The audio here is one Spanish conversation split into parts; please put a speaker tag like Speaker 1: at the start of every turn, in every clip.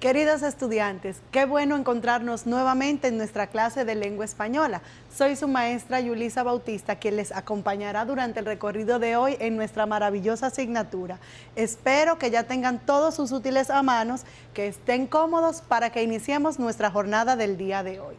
Speaker 1: Queridos estudiantes, qué bueno encontrarnos nuevamente en nuestra clase de lengua española. Soy su maestra Yulisa Bautista, quien les acompañará durante el recorrido de hoy en nuestra maravillosa asignatura. Espero que ya tengan todos sus útiles a manos, que estén cómodos para que iniciemos nuestra jornada del día de hoy.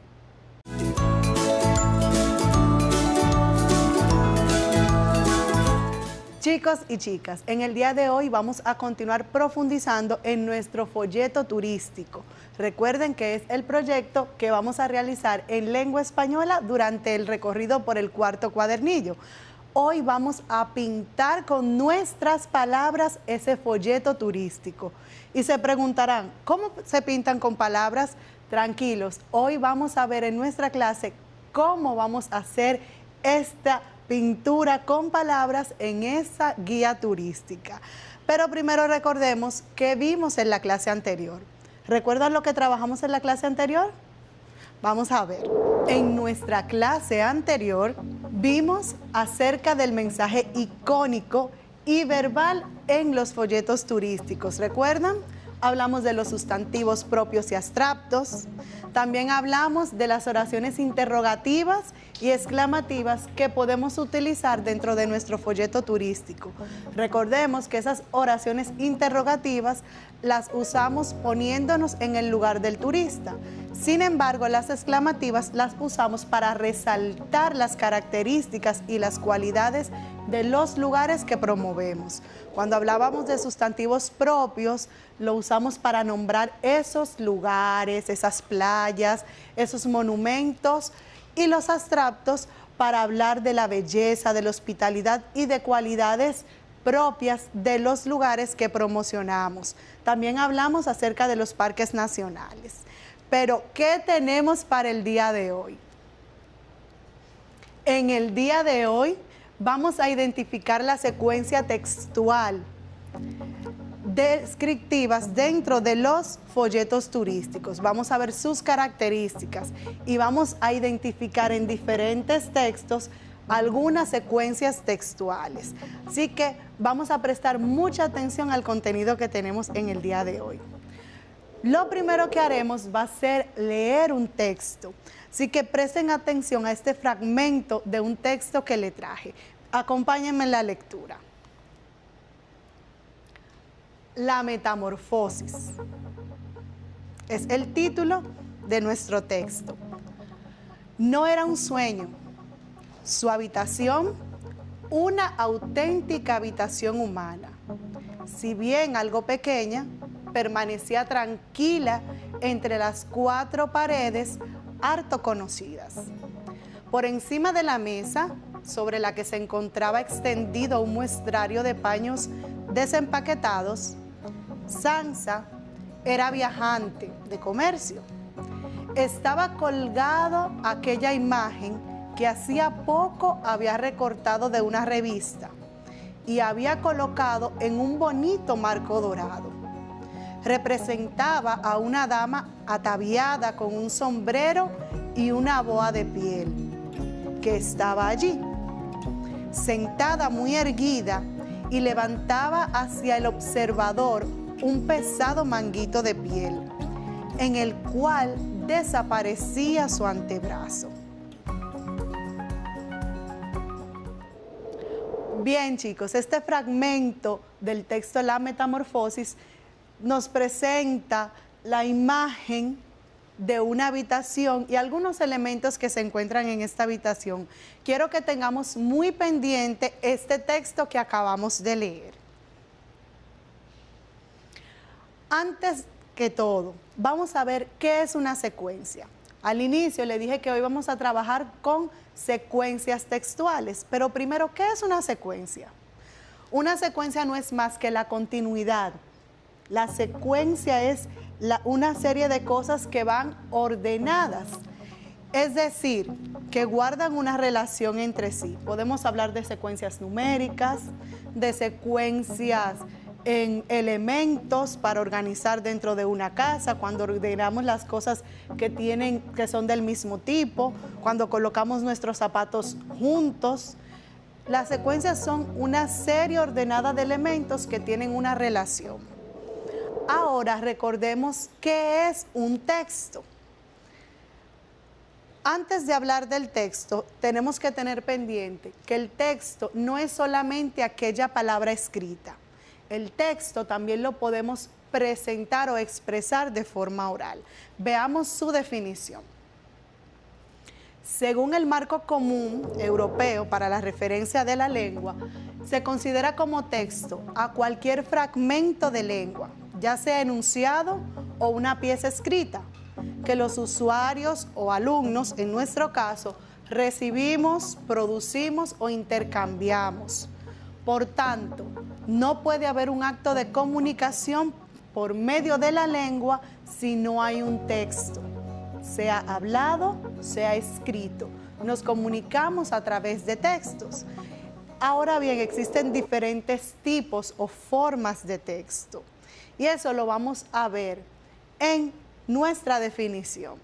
Speaker 1: Chicos y chicas, en el día de hoy vamos a continuar profundizando en nuestro folleto turístico. Recuerden que es el proyecto que vamos a realizar en lengua española durante el recorrido por el cuarto cuadernillo. Hoy vamos a pintar con nuestras palabras ese folleto turístico. Y se preguntarán, ¿cómo se pintan con palabras? Tranquilos, hoy vamos a ver en nuestra clase cómo vamos a hacer esta pintura con palabras en esa guía turística. Pero primero recordemos qué vimos en la clase anterior. ¿Recuerdan lo que trabajamos en la clase anterior? Vamos a ver. En nuestra clase anterior vimos acerca del mensaje icónico y verbal en los folletos turísticos. ¿Recuerdan? Hablamos de los sustantivos propios y abstractos. También hablamos de las oraciones interrogativas y exclamativas que podemos utilizar dentro de nuestro folleto turístico. Recordemos que esas oraciones interrogativas las usamos poniéndonos en el lugar del turista. Sin embargo, las exclamativas las usamos para resaltar las características y las cualidades de los lugares que promovemos. Cuando hablábamos de sustantivos propios, lo usamos para nombrar esos lugares, esas playas, esos monumentos, y los abstractos para hablar de la belleza, de la hospitalidad y de cualidades propias de los lugares que promocionamos. También hablamos acerca de los parques nacionales. Pero, ¿qué tenemos para el día de hoy? En el día de hoy vamos a identificar la secuencia textual descriptivas dentro de los folletos turísticos. Vamos a ver sus características y vamos a identificar en diferentes textos algunas secuencias textuales. Así que vamos a prestar mucha atención al contenido que tenemos en el día de hoy. Lo primero que haremos va a ser leer un texto. Así que presten atención a este fragmento de un texto que le traje. Acompáñenme en la lectura. La metamorfosis es el título de nuestro texto. No era un sueño, su habitación, una auténtica habitación humana. Si bien algo pequeña, permanecía tranquila entre las cuatro paredes harto conocidas. Por encima de la mesa, sobre la que se encontraba extendido un muestrario de paños desempaquetados, Sansa era viajante de comercio. Estaba colgado aquella imagen que hacía poco había recortado de una revista y había colocado en un bonito marco dorado. Representaba a una dama ataviada con un sombrero y una boa de piel, que estaba allí, sentada muy erguida, y levantaba hacia el observador un pesado manguito de piel, en el cual desaparecía su antebrazo. Bien, chicos, este fragmento del texto La Metamorfosis nos presenta la imagen de una habitación y algunos elementos que se encuentran en esta habitación. Quiero que tengamos muy pendiente este texto que acabamos de leer. Antes que todo, vamos a ver qué es una secuencia. Al inicio le dije que hoy vamos a trabajar con secuencias textuales, pero primero, ¿qué es una secuencia? Una secuencia no es más que la continuidad. La secuencia es una serie de cosas que van ordenadas, es decir, que guardan una relación entre sí. Podemos hablar de secuencias numéricas, de secuencias en elementos para organizar dentro de una casa, cuando ordenamos las cosas que son del mismo tipo, cuando colocamos nuestros zapatos juntos. Las secuencias son una serie ordenada de elementos que tienen una relación. Ahora recordemos qué es un texto. Antes de hablar del texto, tenemos que tener pendiente que el texto no es solamente aquella palabra escrita. El texto también lo podemos presentar o expresar de forma oral. Veamos su definición. Según el marco común europeo para la referencia de la lengua, se considera como texto a cualquier fragmento de lengua, ya sea enunciado o una pieza escrita, que los usuarios o alumnos, en nuestro caso, recibimos, producimos o intercambiamos. Por tanto, no puede haber un acto de comunicación por medio de la lengua si no hay un texto, sea hablado, sea escrito. Nos comunicamos a través de textos. Ahora bien, existen diferentes tipos o formas de texto y eso lo vamos a ver en nuestra definición.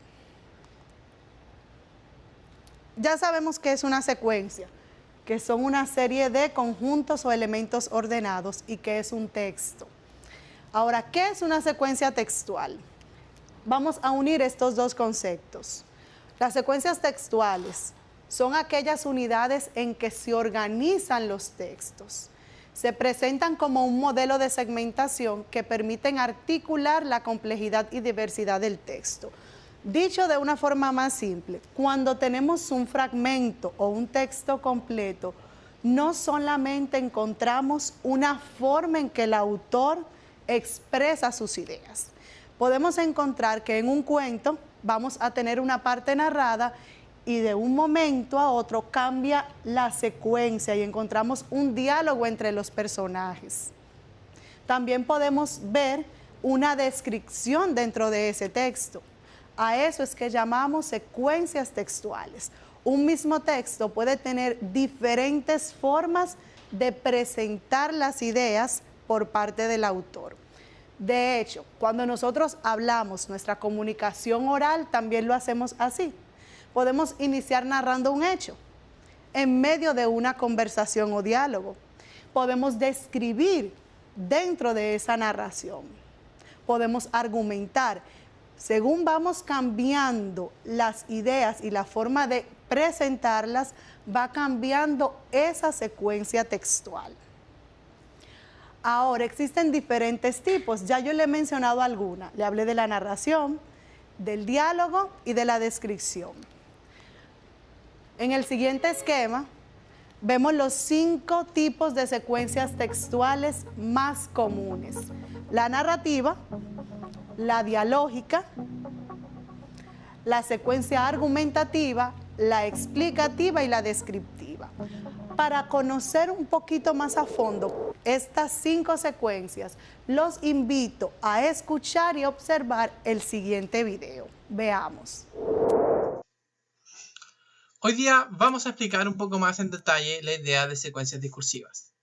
Speaker 1: Ya sabemos que es una secuencia, que son una serie de conjuntos o elementos ordenados y que es un texto. Ahora, ¿qué es una secuencia textual? Vamos a unir estos dos conceptos. Las secuencias textuales son aquellas unidades en que se organizan los textos. Se presentan como un modelo de segmentación que permiten articular la complejidad y diversidad del texto. Dicho de una forma más simple, cuando tenemos un fragmento o un texto completo, no solamente encontramos una forma en que el autor expresa sus ideas. Podemos encontrar que en un cuento vamos a tener una parte narrada y de un momento a otro cambia la secuencia y encontramos un diálogo entre los personajes. También podemos ver una descripción dentro de ese texto. A eso es que llamamos secuencias textuales. Un mismo texto puede tener diferentes formas de presentar las ideas por parte del autor. De hecho, cuando nosotros hablamos, nuestra comunicación oral también lo hacemos así. Podemos iniciar narrando un hecho en medio de una conversación o diálogo. Podemos describir dentro de esa narración. Podemos argumentar. Según vamos cambiando las ideas y la forma de presentarlas, va cambiando esa secuencia textual. Ahora, existen diferentes tipos. Ya yo le he mencionado alguna. Le hablé de la narración, del diálogo y de la descripción. En el siguiente esquema, vemos los 5 tipos de secuencias textuales más comunes. La narrativa, la dialógica, la secuencia argumentativa, la explicativa y la descriptiva. Para conocer un poquito más a fondo estas 5 secuencias, los invito a escuchar y observar el siguiente video. Veamos.
Speaker 2: Hoy día vamos a explicar un poco más en detalle la idea de secuencias discursivas.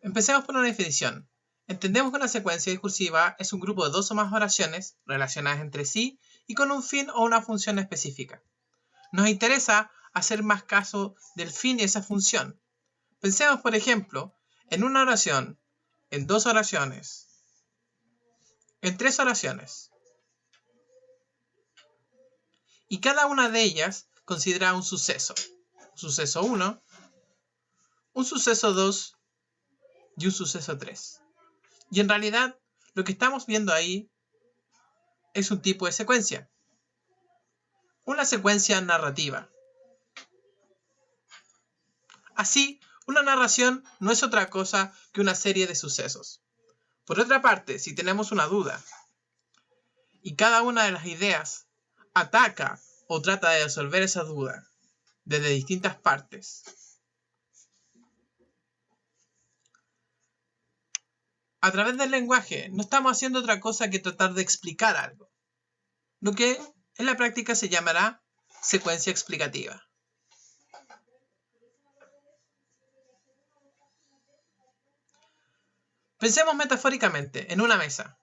Speaker 2: Empecemos por una definición. Entendemos que una secuencia discursiva es un grupo de 2 o más oraciones relacionadas entre sí y con un fin o una función específica. Nos interesa hacer más caso del fin y esa función. Pensemos, por ejemplo, en una oración, en 2 oraciones, en 3 oraciones. Y cada una de ellas considera un suceso. Suceso 1, un suceso 2 y un suceso 3. Y en realidad, lo que estamos viendo ahí es un tipo de secuencia. Una secuencia narrativa. Así, una narración no es otra cosa que una serie de sucesos. Por otra parte, si tenemos una duda y cada una de las ideas ataca o trata de resolver esa duda desde distintas partes, a través del lenguaje no estamos haciendo otra cosa que tratar de explicar algo, lo que en la práctica se llamará secuencia explicativa. Pensemos metafóricamente en una mesa.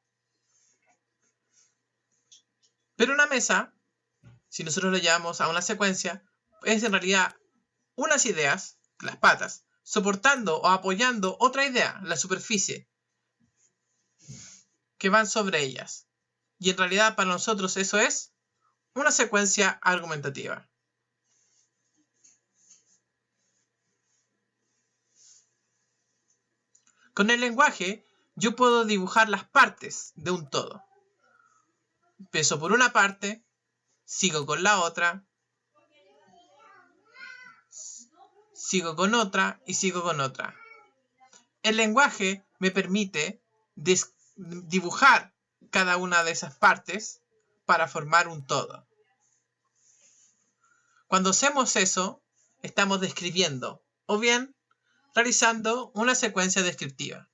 Speaker 2: Pero una mesa, si nosotros lo llevamos a una secuencia, es en realidad unas ideas, las patas, soportando o apoyando otra idea, la superficie. que van sobre ellas. Y en realidad para nosotros eso es una secuencia argumentativa. Con el lenguaje, yo puedo dibujar las partes de un todo. Empiezo por una parte, sigo con la otra, sigo con otra y sigo con otra. El lenguaje me permite dibujar cada una de esas partes para formar un todo. Cuando hacemos eso, estamos describiendo o bien realizando una secuencia descriptiva.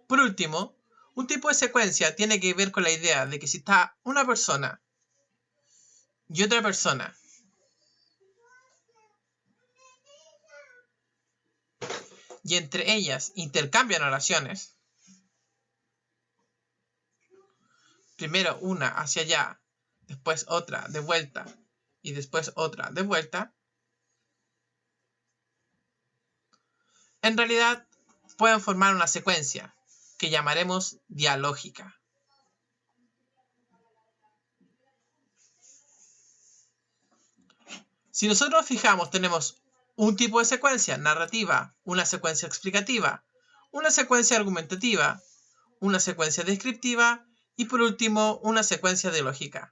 Speaker 2: Por último, un tipo de secuencia tiene que ver con la idea de que si está una persona y otra persona y entre ellas intercambian oraciones, primero una hacia allá, después otra de vuelta y después otra de vuelta, en realidad pueden formar una secuencia que llamaremos dialógica. Si nosotros nos fijamos, tenemos un tipo de secuencia narrativa, una secuencia explicativa, una secuencia argumentativa, una secuencia descriptiva y por último una secuencia dialógica.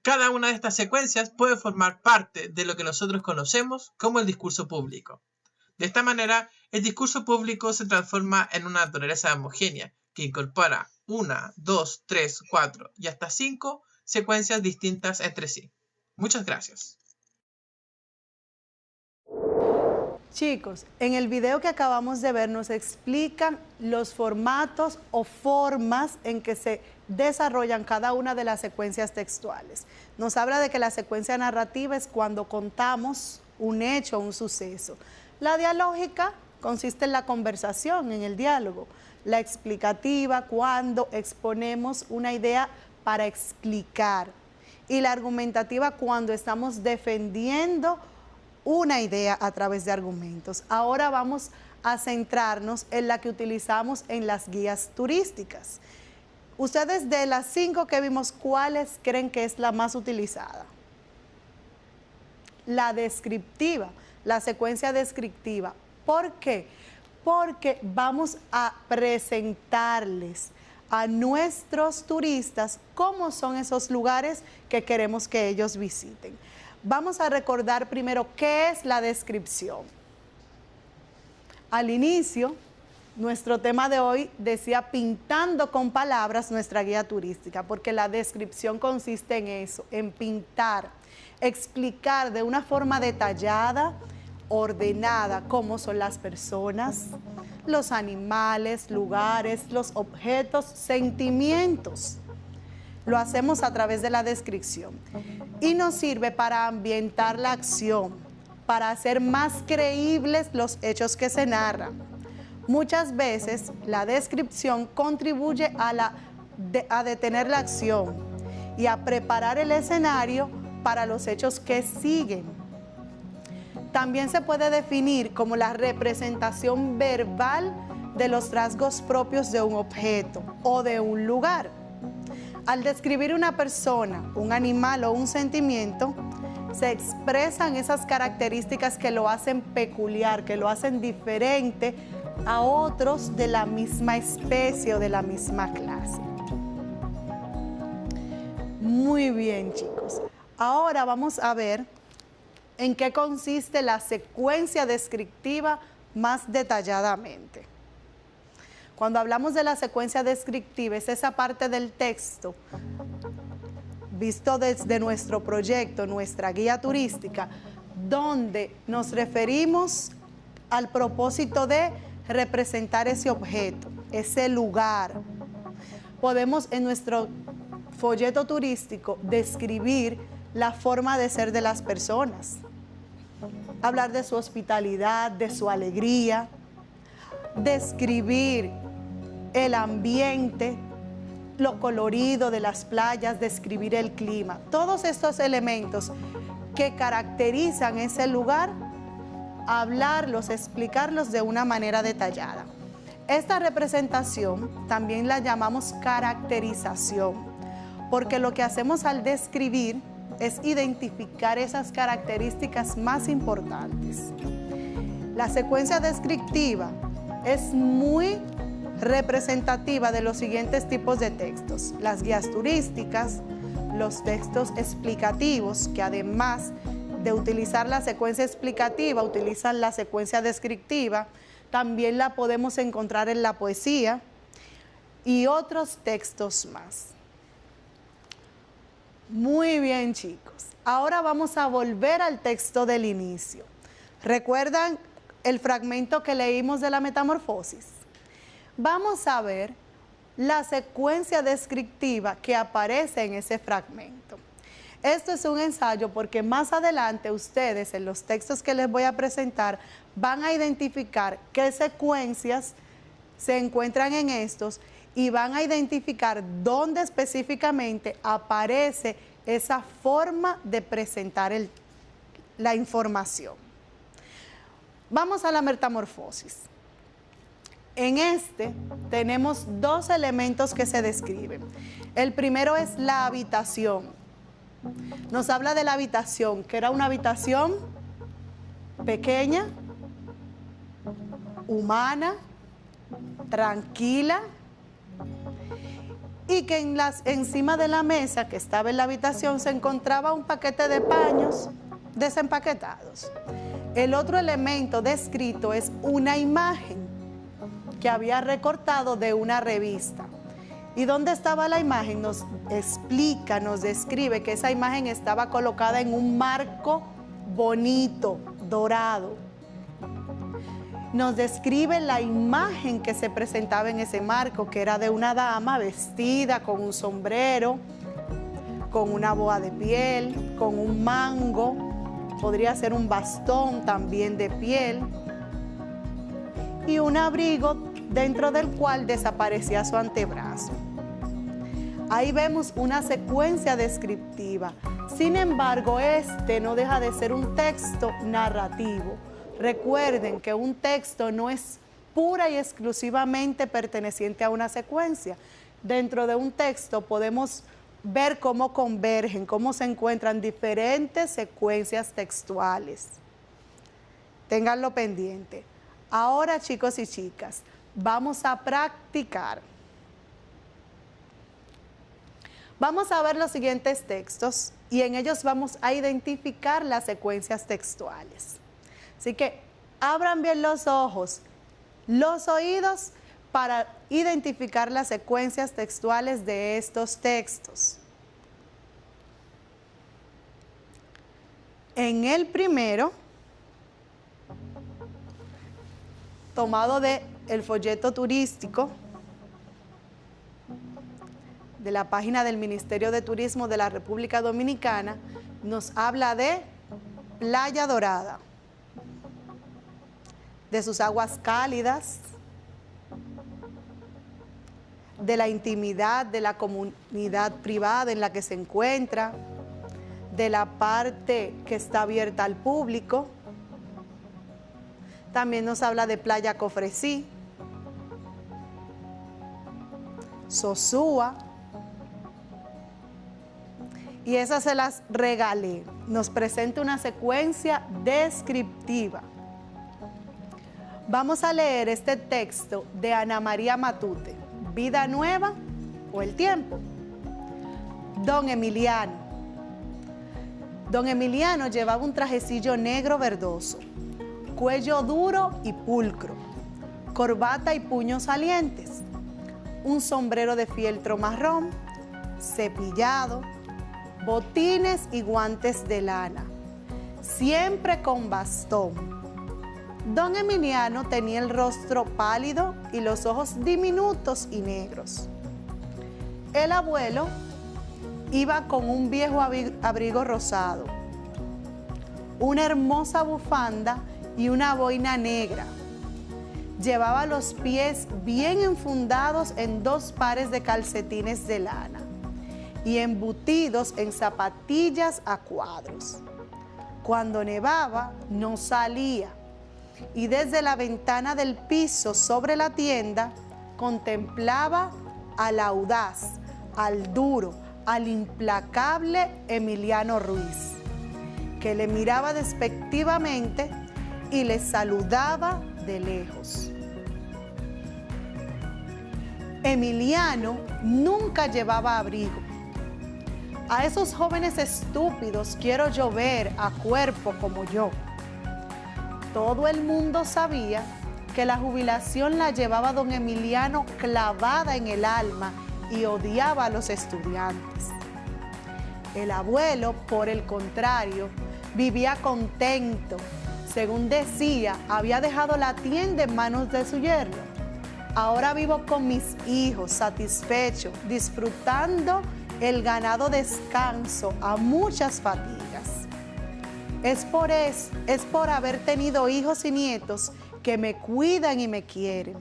Speaker 2: Cada una de estas secuencias puede formar parte de lo que nosotros conocemos como el discurso público. De esta manera, el discurso público se transforma en una naturaleza homogénea que incorpora 1, 2, 3, 4 y hasta 5 secuencias distintas entre sí. Muchas gracias.
Speaker 1: Chicos, en el video que acabamos de ver nos explican los formatos o formas en que se desarrollan cada una de las secuencias textuales. Nos habla de que la secuencia narrativa es cuando contamos un hecho, un suceso. La dialógica consiste en la conversación, en el diálogo. La explicativa, cuando exponemos una idea para explicar. Y la argumentativa, cuando estamos defendiendo una idea a través de argumentos. Ahora vamos a centrarnos en la que utilizamos en las guías turísticas. Ustedes, de las 5 que vimos, ¿cuáles creen que es la más utilizada? La descriptiva, la secuencia descriptiva. ¿Por qué? Porque vamos a presentarles a nuestros turistas cómo son esos lugares que queremos que ellos visiten. Vamos a recordar primero qué es la descripción. Al inicio, nuestro tema de hoy decía pintando con palabras nuestra guía turística, porque la descripción consiste en eso, en pintar, explicar de una forma detallada, ordenada, cómo son las personas, los animales, lugares, los objetos, sentimientos. Lo hacemos a través de la descripción y nos sirve para ambientar la acción, para hacer más creíbles los hechos que se narran. Muchas veces la descripción contribuye a detener la acción y a preparar el escenario para los hechos que siguen. También se puede definir como la representación verbal de los rasgos propios de un objeto o de un lugar. Al describir una persona, un animal o un sentimiento, se expresan esas características que lo hacen peculiar, que lo hacen diferente a otros de la misma especie o de la misma clase. Muy bien, chicos. Ahora vamos a ver en qué consiste la secuencia descriptiva más detalladamente. Cuando hablamos de la secuencia descriptiva, es esa parte del texto, visto desde nuestro proyecto, nuestra guía turística, donde nos referimos al propósito de representar ese objeto, ese lugar. Podemos en nuestro folleto turístico describir la forma de ser de las personas, hablar de su hospitalidad, de su alegría, describir el ambiente, lo colorido de las playas, describir el clima. Todos estos elementos que caracterizan ese lugar, hablarlos, explicarlos de una manera detallada. Esta representación también la llamamos caracterización, porque lo que hacemos al describir es identificar esas características más importantes. La secuencia descriptiva es muy representativa de los siguientes tipos de textos: las guías turísticas, los textos explicativos, que además de utilizar la secuencia explicativa, utilizan la secuencia descriptiva. También la podemos encontrar en la poesía y otros textos más. Muy bien, chicos. Ahora vamos a volver al texto del inicio. ¿Recuerdan el fragmento que leímos de la Metamorfosis? Vamos a ver la secuencia descriptiva que aparece en ese fragmento. Esto es un ensayo porque más adelante ustedes, en los textos que les voy a presentar, van a identificar qué secuencias se encuentran en estos y van a identificar dónde específicamente aparece esa forma de presentar la información. Vamos a la Metamorfosis. En este tenemos dos elementos que se describen. El primero es la habitación. Nos habla de la habitación, que era una habitación pequeña, humana, tranquila, y que encima de la mesa que estaba en la habitación se encontraba un paquete de paños desempaquetados. El otro elemento descrito es una imagen que había recortado de una revista. ¿Y dónde estaba la imagen? Nos explica, nos describe que esa imagen estaba colocada en un marco bonito, dorado. Nos describe la imagen que se presentaba en ese marco, que era de una dama vestida con un sombrero, con una boa de piel, con un mango, podría ser un bastón también de piel, y un abrigo dentro del cual desaparecía su antebrazo. Ahí vemos una secuencia descriptiva. Sin embargo, este no deja de ser un texto narrativo. Recuerden que un texto no es pura y exclusivamente perteneciente a una secuencia. Dentro de un texto podemos ver cómo convergen, cómo se encuentran diferentes secuencias textuales. Ténganlo pendiente. Ahora, chicos y chicas, vamos a practicar. Vamos a ver los siguientes textos y en ellos vamos a identificar las secuencias textuales. Así que abran bien los ojos, los oídos para identificar las secuencias textuales de estos textos. En el primero, tomado del folleto turístico de la página del Ministerio de Turismo de la República Dominicana, nos habla de Playa Dorada, de sus aguas cálidas, de la intimidad de la comunidad privada en la que se encuentra, de la parte que está abierta al público. También nos habla de Playa Cofresí, Sosúa, y esas se las regalé. Nos presenta una secuencia descriptiva. Vamos a leer este texto de Ana María Matute, Vida Nueva o El Tiempo. Don Emiliano. Don Emiliano llevaba un trajecillo negro verdoso, cuello duro y pulcro, corbata y puños salientes, un sombrero de fieltro marrón, cepillado, botines y guantes de lana, siempre con bastón. Don Emiliano tenía el rostro pálido y los ojos diminutos y negros. El abuelo iba con un viejo abrigo rosado, una hermosa bufanda y una boina negra. Llevaba los pies bien enfundados en 2 pares de calcetines de lana y embutidos en zapatillas a cuadros. Cuando nevaba, no salía, y desde la ventana del piso sobre la tienda contemplaba al audaz, al duro, al implacable Emiliano Ruiz, que le miraba despectivamente y le saludaba de lejos. Emiliano nunca llevaba abrigo. A esos jóvenes estúpidos quiero yo ver a cuerpo como yo. Todo el mundo sabía que la jubilación la llevaba don Emiliano clavada en el alma y odiaba a los estudiantes. El abuelo, por el contrario, vivía contento. Según decía, había dejado la tienda en manos de su yerno. Ahora vivo con mis hijos, satisfecho, disfrutando el ganado descanso a muchas fatigas. Es por haber tenido hijos y nietos que me cuidan y me quieren.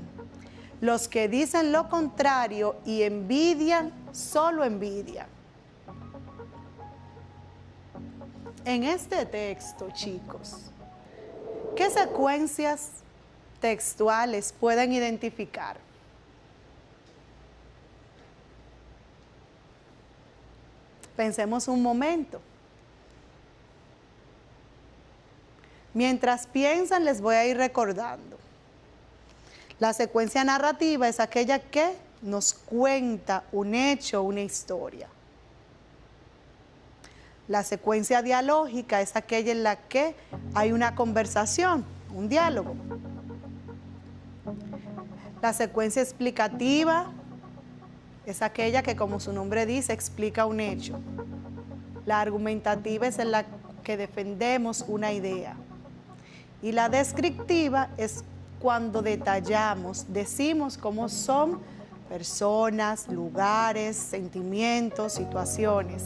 Speaker 1: Los que dicen lo contrario y envidian, solo envidian. En este texto, chicos, ¿qué secuencias textuales pueden identificar? Pensemos un momento. Mientras piensan, les voy a ir recordando. La secuencia narrativa es aquella que nos cuenta un hecho, una historia. La secuencia dialógica es aquella en la que hay una conversación, un diálogo. La secuencia explicativa es aquella que, como su nombre dice, explica un hecho. La argumentativa es en la que defendemos una idea. Y la descriptiva es cuando detallamos, decimos cómo son personas, lugares, sentimientos, situaciones.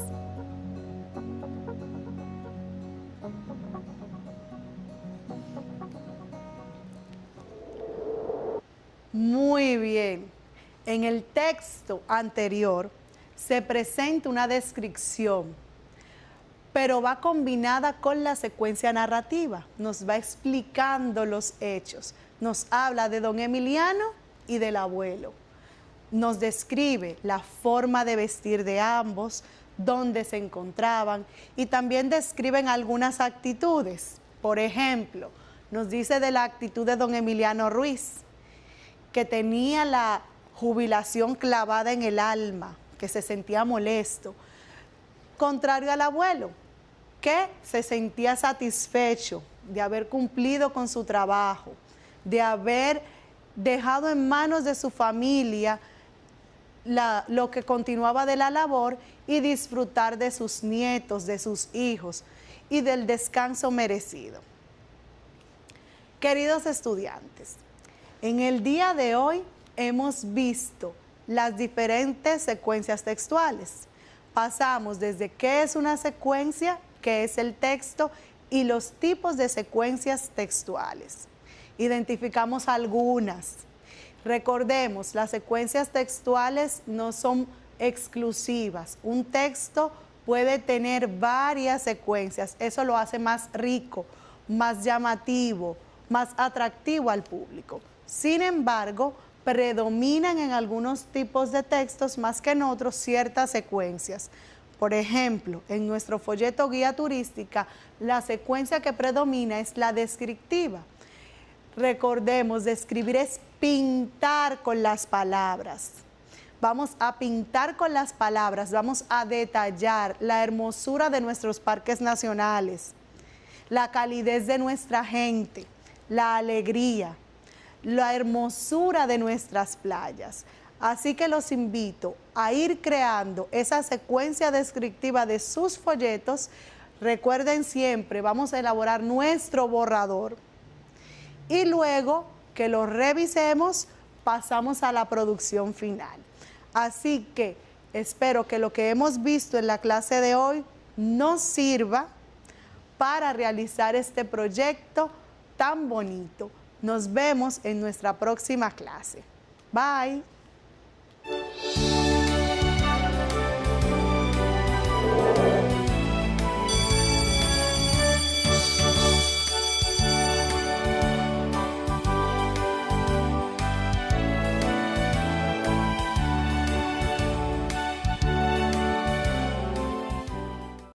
Speaker 1: Muy bien. En el texto anterior se presenta una descripción, pero va combinada con la secuencia narrativa. Nos va explicando los hechos. Nos habla de don Emiliano y del abuelo. Nos describe la forma de vestir de ambos, dónde se encontraban, y también describen algunas actitudes. Por ejemplo, nos dice de la actitud de don Emiliano Ruiz, que tenía la jubilación clavada en el alma, que se sentía molesto. Contrario al abuelo, que se sentía satisfecho de haber cumplido con su trabajo, de haber dejado en manos de su familia lo que continuaba de la labor y disfrutar de sus nietos, de sus hijos y del descanso merecido. Queridos estudiantes, en el día de hoy hemos visto las diferentes secuencias textuales. Pasamos desde qué es una secuencia, qué es el texto y los tipos de secuencias textuales. Identificamos algunas. Recordemos, las secuencias textuales no son exclusivas. Un texto puede tener varias secuencias. Eso lo hace más rico, más llamativo, más atractivo al público. Sin embargo, predominan en algunos tipos de textos más que en otros ciertas secuencias. Por ejemplo, en nuestro folleto guía turística, la secuencia que predomina es la descriptiva. Recordemos, describir es pintar con las palabras. Vamos a pintar con las palabras, vamos a detallar la hermosura de nuestros parques nacionales, la calidez de nuestra gente, la alegría, la hermosura de nuestras playas. Así que los invito a ir creando esa secuencia descriptiva de sus folletos. Recuerden siempre, vamos a elaborar nuestro borrador y luego que lo revisemos, pasamos a la producción final. Así que espero que lo que hemos visto en la clase de hoy nos sirva para realizar este proyecto tan bonito, Nos vemos en nuestra próxima clase. Bye.